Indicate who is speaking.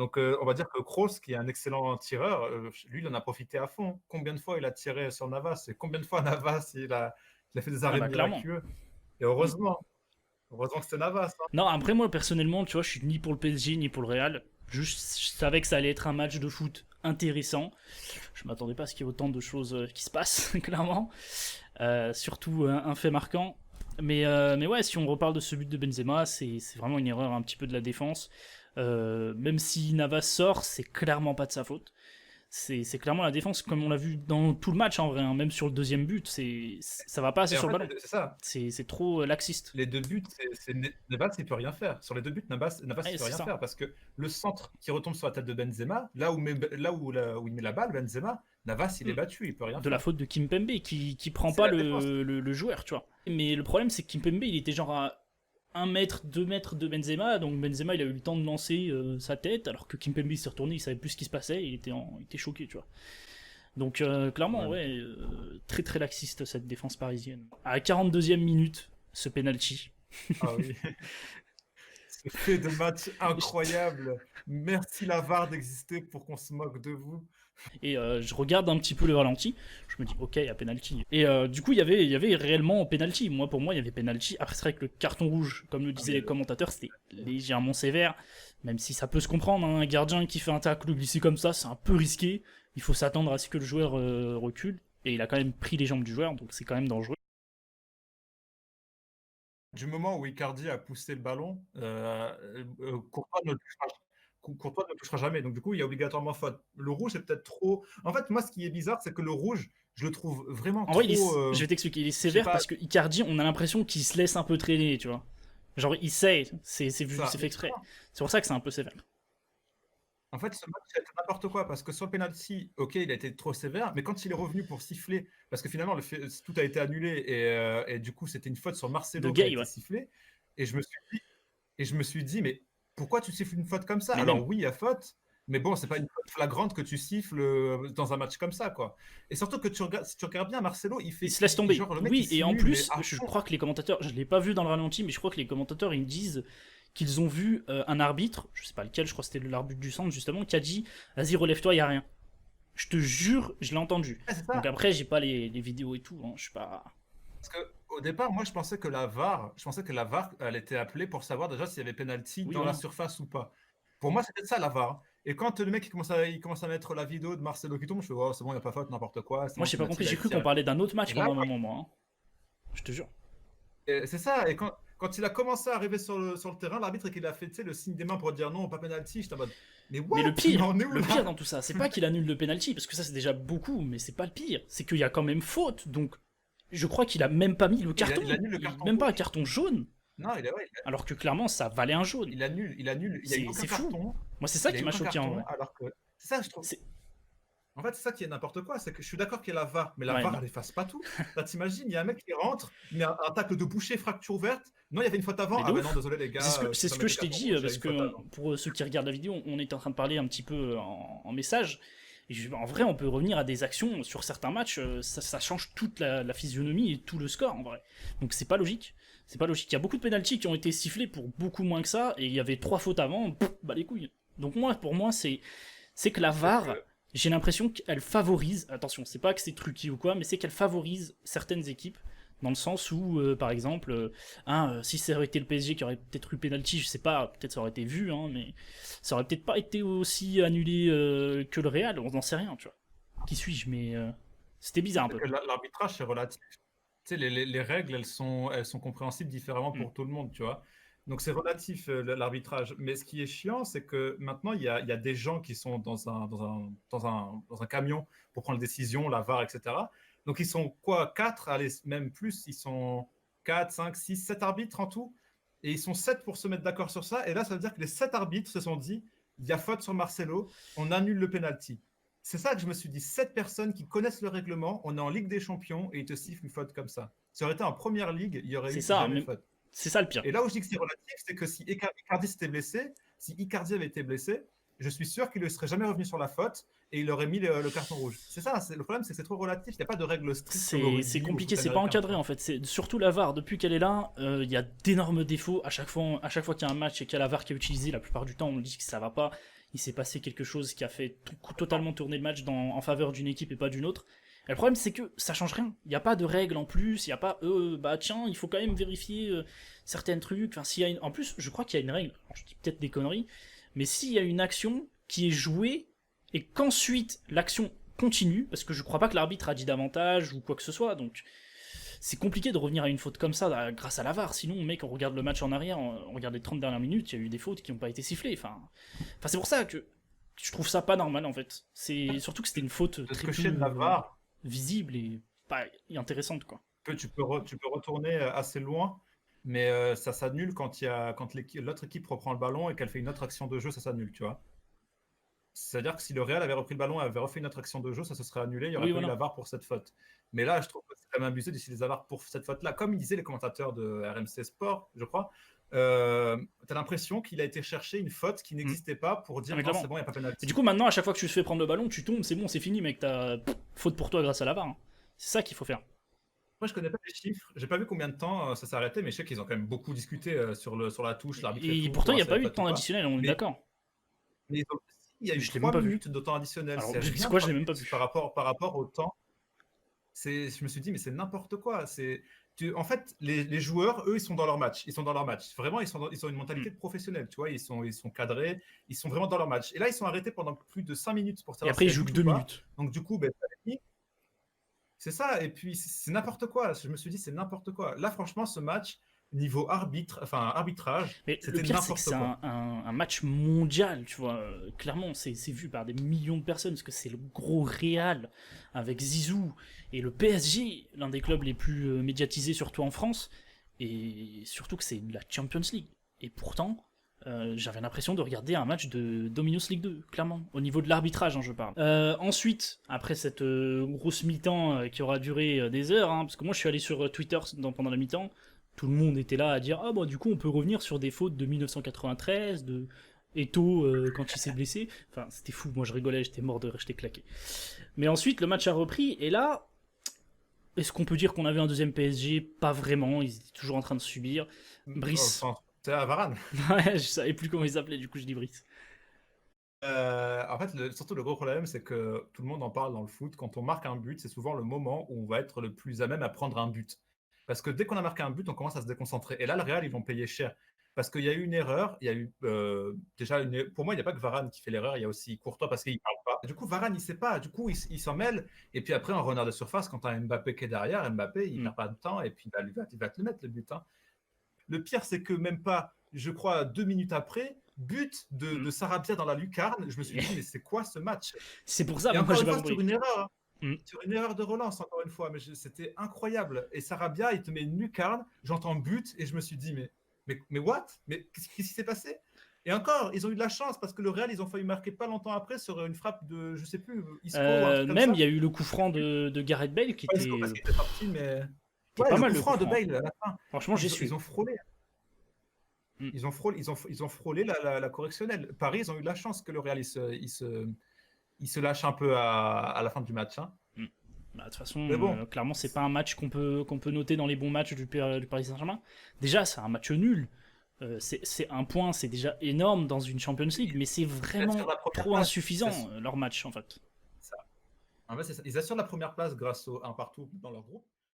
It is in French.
Speaker 1: Donc, on va dire que Kroos, qui est un excellent tireur, lui, il en a profité à fond. Combien de fois il a tiré sur Navas et combien de fois Navas, il a fait des
Speaker 2: Ah
Speaker 1: arrêts
Speaker 2: bah clairement.
Speaker 1: miraculeux. Et
Speaker 2: Mm.
Speaker 1: heureusement que c'était Navas, hein.
Speaker 2: Non, après moi personnellement, tu vois, je suis ni pour le PSG ni pour le Real. Juste, je savais que ça allait être un match de foot intéressant. Je m'attendais pas à ce qu'il y ait autant de choses qui se passent, clairement. Surtout un fait marquant. Mais ouais, si on reparle de ce but de Benzema, c'est vraiment une erreur un petit peu de la défense. Même si Navas sort, c'est clairement pas de sa faute. C'est clairement la défense, comme on l'a vu dans tout le match en vrai, hein, même sur le deuxième but, ça va pas assez
Speaker 1: Et en
Speaker 2: sur le
Speaker 1: fait,
Speaker 2: ballon.
Speaker 1: c'est ça.
Speaker 2: C'est trop laxiste.
Speaker 1: Les 2 buts, Navas, il peut rien faire. Sur les 2 buts, Navas, il
Speaker 2: Ouais,
Speaker 1: peut
Speaker 2: c'est
Speaker 1: rien
Speaker 2: ça.
Speaker 1: faire parce que le centre qui retombe sur la tête de Benzema, où il met la balle, Benzema, Navas, il est
Speaker 2: Mm.
Speaker 1: battu, il peut rien
Speaker 2: De la
Speaker 1: faire.
Speaker 2: faute de Kimpembe qui prend
Speaker 1: C'est
Speaker 2: pas
Speaker 1: la défense.
Speaker 2: le joueur, tu vois. Mais le problème, c'est que Kimpembe, il était genre à 1 mètre, 2 mètres de Benzema, donc Benzema, il a eu le temps de lancer sa tête, alors que Kimpembe s'est retourné, il savait plus ce qui se passait, il était choqué, tu vois. Donc clairement,
Speaker 1: Ouais.
Speaker 2: ouais, très très laxiste cette défense parisienne. À la 42e minute, ce penalty.
Speaker 1: Ah oui. Ce fait de match incroyable. Merci la VAR d'exister pour qu'on se moque de vous.
Speaker 2: Et je regarde un petit peu le ralenti, je me dis ok, il y a penalty. Et du coup, il y avait réellement penalty. Pour moi, il y avait penalty. Après, c'est vrai que le carton rouge, comme le
Speaker 1: Ah
Speaker 2: disaient
Speaker 1: mais
Speaker 2: les commentateurs, c'était légèrement sévère, même si ça peut se comprendre. Hein, un gardien qui fait un tacle glissé comme ça, c'est un peu risqué. Il faut s'attendre à ce que le joueur recule. Et il a quand même pris les jambes du joueur, donc c'est quand même dangereux.
Speaker 1: du moment où Icardi a poussé le ballon, Courtois ne le touchera Courtois ne le touchera jamais. Donc du coup, il y a obligatoirement faute. Le rouge, c'est peut-être trop. En fait, moi, ce qui est bizarre, c'est que le rouge, je le trouve vraiment
Speaker 2: En vrai,
Speaker 1: trop,
Speaker 2: je vais t'expliquer, il est
Speaker 1: je sais
Speaker 2: sévère
Speaker 1: pas,
Speaker 2: parce que Icardi, on a l'impression qu'il se laisse un peu traîner, tu vois. Genre, il sait,
Speaker 1: ça.
Speaker 2: c'est fait
Speaker 1: Mais
Speaker 2: exprès. C'est pour ça que c'est un peu sévère.
Speaker 1: en fait, ce match, a été n'importe quoi parce que sur le penalty, OK, il a été trop sévère, mais quand il est revenu pour siffler, parce que finalement, tout a été annulé et du coup, c'était une faute sur
Speaker 2: De
Speaker 1: Marcelo qui a
Speaker 2: gay,
Speaker 1: été
Speaker 2: ouais.
Speaker 1: sifflée. Et je me suis dit, mais pourquoi tu siffles une faute comme ça?
Speaker 2: Mais même,
Speaker 1: Alors oui, il y a faute, mais bon, c'est pas une faute flagrante que tu siffles dans un match comme ça, quoi. Et surtout que si tu regardes bien, Marcelo,
Speaker 2: il se laisse tomber.
Speaker 1: genre le mec, il
Speaker 2: Oui, et en
Speaker 1: simule, mais
Speaker 2: plus,
Speaker 1: à
Speaker 2: je
Speaker 1: fond.
Speaker 2: crois que les commentateurs, je l'ai pas vu dans le ralenti, mais je crois que les commentateurs, ils me disent qu'ils ont vu un arbitre, je sais pas lequel, je crois que c'était l'arbitre du centre, justement, qui a dit vas-y, relève-toi, y a rien. Je te jure, je l'ai entendu.
Speaker 1: Ouais, c'est
Speaker 2: Donc
Speaker 1: ça.
Speaker 2: après, j'ai pas les vidéos et tout, hein, je suis pas.
Speaker 1: Parce qu'au départ, moi, je pensais que la VAR, elle était appelée pour savoir déjà s'il y avait penalty
Speaker 2: Oui,
Speaker 1: dans la
Speaker 2: voilà.
Speaker 1: surface ou pas. Pour moi, c'était ça la VAR. Et quand le mec il commence à mettre la vidéo de Marcelo qui tombe, je fais, oh, c'est bon, il n'y a pas faute, n'importe quoi, c'est
Speaker 2: Moi,
Speaker 1: bon, le
Speaker 2: j'ai pas
Speaker 1: penalty,
Speaker 2: compris,
Speaker 1: il a
Speaker 2: j'ai
Speaker 1: été
Speaker 2: cru qu'on
Speaker 1: tiré.
Speaker 2: parlait d'un autre match
Speaker 1: Et là,
Speaker 2: pendant un moment, moi. Hein. Je te jure.
Speaker 1: c'est ça. Et quand il a commencé à arriver sur le terrain, l'arbitre et qu'il a fait tu sais, le signe des mains pour dire non, pas penalty, j'étais en mode, mais
Speaker 2: Mais
Speaker 1: what? Il en est où
Speaker 2: le pire
Speaker 1: là?
Speaker 2: dans tout ça, c'est pas qu'il annule le penalty, parce que ça c'est déjà beaucoup, mais c'est pas le pire. C'est qu'il y a quand même faute, donc je crois qu'il a même pas mis le carton,
Speaker 1: Il annule le carton
Speaker 2: même pas un
Speaker 1: rouge.
Speaker 2: carton jaune,
Speaker 1: Non, ouais,
Speaker 2: alors que clairement ça valait un jaune.
Speaker 1: il n'y a eu aucun
Speaker 2: C'est fou.
Speaker 1: carton.
Speaker 2: Moi c'est ça
Speaker 1: Il n'y
Speaker 2: qui
Speaker 1: a eu
Speaker 2: m'a
Speaker 1: aucun
Speaker 2: choqué en
Speaker 1: carton,
Speaker 2: vrai.
Speaker 1: alors que c'est ça, je trouve.
Speaker 2: C'est
Speaker 1: En fait, c'est ça qui est n'importe quoi, c'est que je suis d'accord qu'il y a la VAR, mais la
Speaker 2: ouais,
Speaker 1: VAR, elle efface pas tout. Là, t'imagines, il y a un mec qui rentre, il met un tacle de boucher, fracture ouverte. Non, il y avait une faute avant.
Speaker 2: mais de
Speaker 1: Ah ben non,
Speaker 2: ouf.
Speaker 1: désolé les
Speaker 2: C'est
Speaker 1: gars, je peux
Speaker 2: ce
Speaker 1: pas
Speaker 2: que
Speaker 1: mettre le
Speaker 2: je t'ai
Speaker 1: carton
Speaker 2: dit,
Speaker 1: rouge, il y a
Speaker 2: parce
Speaker 1: une faute
Speaker 2: que
Speaker 1: avant.
Speaker 2: pour ceux qui regardent la vidéo, on était en train de parler un petit peu en message. Et en vrai, on peut revenir à des actions sur certains matchs, ça change toute la physionomie et tout le score en vrai. Donc c'est pas logique. C'est pas logique. Il y a beaucoup de pénaltys qui ont été sifflés pour beaucoup moins que ça, et il y avait 3 fautes avant, bah les couilles. Donc pour moi, c'est que la
Speaker 1: Sauf
Speaker 2: VAR,
Speaker 1: que,
Speaker 2: j'ai l'impression qu'elle favorise, attention, c'est pas que c'est truqué ou quoi, mais c'est qu'elle favorise certaines équipes, dans le sens où, par exemple, si ça aurait été le PSG qui aurait peut-être eu penalty, je sais pas, peut-être ça aurait été vu, hein, mais ça aurait peut-être pas été aussi annulé que le Real, on n'en sait rien, tu vois. Qui suis-je, mais c'était bizarre un
Speaker 1: c'est
Speaker 2: peu.
Speaker 1: que l'arbitrage, c'est relatif. Tu sais, les règles, elles sont compréhensibles différemment
Speaker 2: Hmm.
Speaker 1: pour tout le monde, tu vois. Donc c'est relatif l'arbitrage. Mais ce qui est chiant, c'est que maintenant, il y a des gens qui sont dans un camion pour prendre les décisions, la VAR, etc. Donc ils sont quoi? Quatre, allez, même plus, ils sont 4, 5, 6, 7 arbitres en tout. Et ils sont 7 pour se mettre d'accord sur ça. Et là, ça veut dire que les 7 arbitres se sont dit, il y a faute sur Marcelo, on annule le penalty. C'est ça que je me suis dit, 7 personnes qui connaissent le règlement, on est en Ligue des Champions et ils te sifflent une faute comme ça. Ça aurait été en première ligue, il y aurait
Speaker 2: C'est
Speaker 1: eu
Speaker 2: ça,
Speaker 1: jamais faute.
Speaker 2: c'est ça le pire.
Speaker 1: Et là où je dis que c'est relatif, c'est que si Icardi s'était blessé, si Icardi avait été blessé, je suis sûr qu'il ne serait jamais revenu sur la faute et il aurait mis le carton rouge. C'est ça, le problème, c'est que c'est trop relatif. Il n'y a pas de règles strictes comme au
Speaker 2: C'est
Speaker 1: rugby ou au
Speaker 2: compliqué,
Speaker 1: foot
Speaker 2: c'est pas
Speaker 1: américain, tu
Speaker 2: encadré
Speaker 1: vois.
Speaker 2: en fait. C'est surtout la VAR. Depuis qu'elle est là, il y a d'énormes défauts. À chaque fois qu'il y a un match et qu'il y a la VAR qui est utilisée, la plupart du temps, on dit que ça va pas. il s'est passé quelque chose qui a fait totalement tourner le match en faveur d'une équipe et pas d'une autre. Et le problème, c'est que ça change rien. Il n'y a pas de règles en plus, il n'y a pas, bah tiens, il faut quand même vérifier certains trucs. Enfin, s'il y a en plus, je crois qu'il y a une règle, alors, je dis peut-être des conneries, mais s'il y a une action qui est jouée et qu'ensuite l'action continue, parce que je crois pas que l'arbitre a dit davantage ou quoi que ce soit, donc c'est compliqué de revenir à une faute comme ça grâce à la VAR. Sinon, mec, on regarde le match en arrière, on regarde les 30 dernières minutes, il y a eu des fautes qui n'ont pas été sifflées. Enfin, c'est pour ça que je trouve ça pas normal en fait. C'est surtout que c'était une faute
Speaker 1: Parce
Speaker 2: très
Speaker 1: que
Speaker 2: peu
Speaker 1: chez la VAR,
Speaker 2: visible et pas intéressante quoi.
Speaker 1: tu peux retourner assez loin, mais ça s'annule quand l'autre équipe reprend le ballon et qu'elle fait une autre action de jeu, ça s'annule, tu vois. C'est-à-dire que si le Real avait repris le ballon et avait refait une autre action de jeu, ça se serait annulé, il y aurait pas eu la VAR pour cette faute. Mais là, je trouve que c'est quand même abusé d'utiliser la VAR pour cette faute-là. Comme disaient les commentateurs de RMC Sport, je crois, tu as l'impression qu'il a été chercher une faute qui n'existait pas pour dire non, c'est bon, il n'y a pas pénalty.
Speaker 2: Et du coup, maintenant, à chaque fois que tu te fais prendre le ballon, tu tombes, c'est bon, c'est fini, mec, t'as faute pour toi grâce à la VAR. Hein. C'est ça qu'il faut faire.
Speaker 1: Moi, je connais pas les chiffres. J'ai pas vu combien de temps ça s'est arrêté, mais je sais qu'ils ont quand même beaucoup discuté sur la touche, l'arbitre.
Speaker 2: Et pourtant, il n'y a pas eu de temps additionnel, on est d'accord.
Speaker 1: Mais il y a eu 3 minutes de temps additionnel.
Speaker 2: C'est quoi, je l'ai même pas vu.
Speaker 1: Par rapport au temps, je me suis dit, mais c'est n'importe quoi. En fait, les joueurs, eux, ils sont dans leur match. Vraiment, ils ont une mentalité de professionnel. Tu vois, ils sont cadrés, ils sont vraiment dans leur match. Et là, ils sont arrêtés pendant plus de 5 minutes pour savoir.
Speaker 2: Et après, ils jouent que 2 minutes.
Speaker 1: Donc, du coup, c'est ça. Et puis, c'est n'importe quoi. Je me suis dit, c'est n'importe quoi. Là, franchement, ce match, niveau arbitrage,
Speaker 2: mais
Speaker 1: c'était
Speaker 2: le pire,
Speaker 1: n'importe
Speaker 2: c'est que
Speaker 1: quoi.
Speaker 2: C'est un match mondial, tu vois. Clairement, c'est vu par des millions de personnes parce que c'est le gros Real avec Zizou et le PSG, l'un des clubs les plus médiatisés, surtout en France. Et surtout que c'est la Champions League. Et pourtant, j'avais l'impression de regarder un match de Dominos League 2, clairement, au niveau de l'arbitrage, hein, je parle. Ensuite, après cette grosse mi-temps qui aura duré des heures, hein, parce que moi je suis allé sur Twitter pendant la mi-temps, tout le monde était là à dire ah bah du coup on peut revenir sur des fautes de 1993, de Eto'o quand il s'est blessé. Enfin c'était fou, moi je rigolais, j'étais mort de rire, j'étais claqué. Mais ensuite le match a repris et là, est-ce qu'on peut dire qu'on avait un deuxième PSG? Pas vraiment, ils étaient toujours en train de subir. Brice.
Speaker 1: C'est à Varane.
Speaker 2: Ouais, je savais plus comment il s'appelait, du coup je dis Brice.
Speaker 1: En fait, surtout le gros problème, c'est que tout le monde en parle dans le foot. Quand on marque un but, c'est souvent le moment où on va être le plus à même à prendre un but. Parce que dès qu'on a marqué un but, on commence à se déconcentrer. Et là, le Real, ils vont payer cher. Parce qu'il y a eu une erreur. Il y a eu déjà pour moi, il n'y a pas que Varane qui fait l'erreur. Il y a aussi Courtois parce qu'il ne parle pas. Du coup, Varane, il ne sait pas. Du coup, il s'en mêle. Et puis après, en renard de surface, quand tu as Mbappé qui est derrière, Mbappé, il ne perd pas de temps. Et puis, il va te le mettre, le but. Hein. Le pire, c'est que même pas, je crois, 2 minutes après, but de Sarabia dans la lucarne. Je me suis dit, mais c'est quoi ce match?
Speaker 2: C'est pour ça,
Speaker 1: et
Speaker 2: moi,
Speaker 1: encore une fois, sur une erreur.
Speaker 2: Hein.
Speaker 1: Sur une erreur de relance, encore une fois, mais c'était incroyable. Et Sarabia, il te met une lucarne, j'entends but, et je me suis dit, mais what? Mais qu'est-ce qui s'est passé? Et encore, ils ont eu de la chance, parce que le Real, ils ont failli marquer pas longtemps après sur une frappe de, je sais plus, Isco.
Speaker 2: Même, il y a eu le coup franc de Gareth Bale qui était...
Speaker 1: Parce qu'il était parti, mais...
Speaker 2: Ouais, pas mal
Speaker 1: le coup franc de Bale à la fin.
Speaker 2: Franchement, j'ai su.
Speaker 1: Ils ont frôlé. Ils ont frôlé la correctionnelle. Paris, ils ont eu de la chance que le Real, il se lâche un peu à la fin du match. Hein.
Speaker 2: Bah, de toute façon, clairement, c'est pas un match qu'on peut noter dans les bons matchs du Paris Saint-Germain. Déjà, c'est un match nul. C'est un point, c'est déjà énorme dans une Champions League, mais c'est vraiment trop insuffisant, leur match, en fait.
Speaker 1: En fait, c'est ça. Ils assurent la première place grâce au 1 partout dans leur groupe.